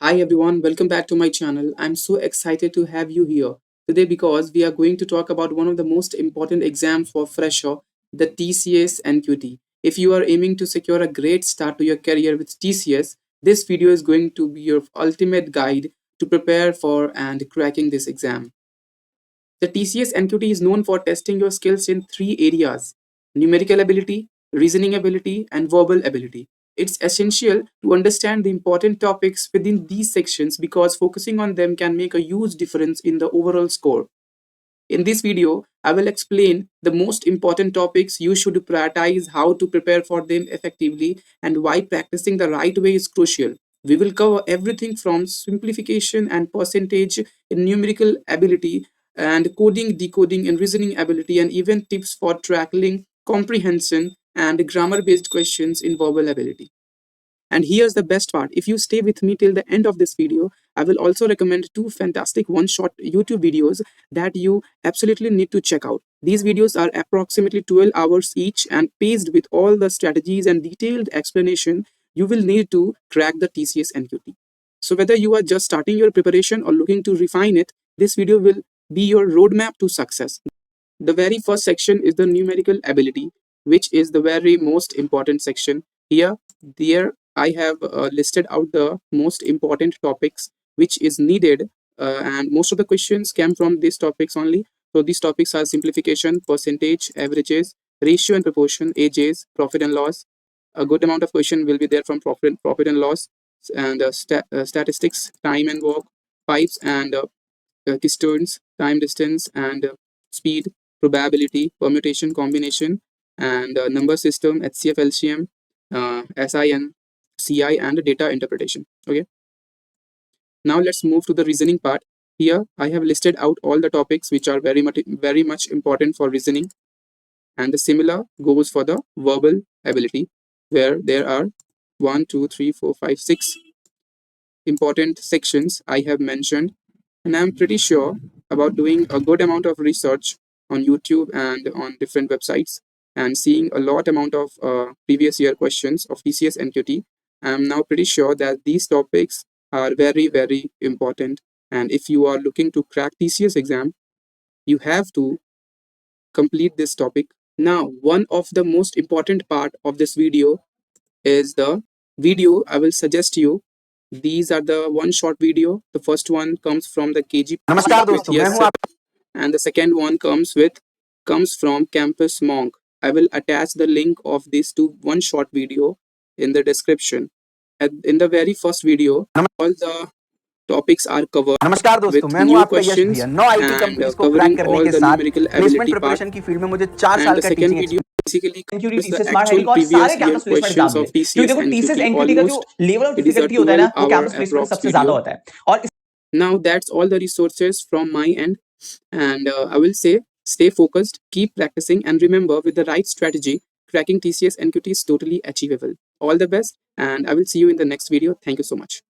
Hi everyone, welcome back to my channel. I'm so excited to have you here today because we are going to talk about one of the most important exams for fresher, the TCS NQT. If you are aiming to secure a great start to your career with TCS, this video is going to be your ultimate guide to prepare for and cracking this exam. The TCS NQT is known for testing your skills in three areas: numerical ability, reasoning ability, and verbal ability. It's essential to understand the important topics within these sections because focusing on them can make a huge difference in the overall score. In this video, I will explain the most important topics you should prioritize, how to prepare for them effectively, and why practicing the right way is crucial. We will cover everything from simplification and percentage in numerical ability and coding, decoding, and reasoning ability, and even tips for tackling comprehension and grammar based questions in verbal ability. And here's the best part: if you stay with me till the end of this video, I will also recommend two fantastic one shot YouTube videos that you absolutely need to check out. These videos are approximately 12 hours each and paced with all the strategies and detailed explanation you will need to crack the TCS NQT. So, whether you are just starting your preparation or looking to refine it, this video will be your roadmap to success. The very first section is the numerical ability, which is the very most important section. There I have listed out the most important topics which is needed, and most of the questions came from these topics only. So these topics are simplification, percentage, averages, ratio and proportion, ages, profit and loss. A good amount of question will be there from profit and loss, and statistics, time and work, pipes and keystones, time, distance, and speed, probability, permutation, combination, and number system, HCF, LCM, SIN, CI, and data interpretation. Okay. Now let's move to the reasoning part. Here I have listed out all the topics which are very much important for reasoning, and the similar goes for the verbal ability, where there are 1, 2, 3, 4, 5, 6 important sections I have mentioned, and I'm pretty sure about doing a good amount of research on YouTube and on different websites and seeing a lot amount of previous year questions of TCS NQT. I'm now pretty sure that these topics are very important, and if you are looking to crack TCS exam, you have to complete this topic. Now, one of the most important part of this video is the video I will suggest you. These are the one short video. The first one comes from the KG नमस्कार with दोस्तों, मैं yes हूं आप and the second one comes from Campus Monk. I will attach the link of these two one short video in the description. In the very first video, all the topics are covered नमस्कार दोस्तों, with मैं हूं new आपका यश भैया। questions 9 IT and companies को crack covering करने all के the साथ numerical placement ability part. Preparation की फील्ड में मुझे 4 And साल the का second teaching video experience basically NQT covers the TCS smart actual handy को और सारे previous year campus placement questions exam of मिले, क्योंकि TCS देखो टीसीएस NQT. एनक्यूटी का जो Almost level of it is a difficulty होता है 12 ना, वो hour कैंपस प्लेसमेंट approx सबसे ज्यादा video. होता है। और Now that's all the resources from my end, and I will say stay focused, keep practicing, and remember, with the right strategy, cracking TCS NQT is totally achievable. All the best, and I will see you in the next video. Thank you so much.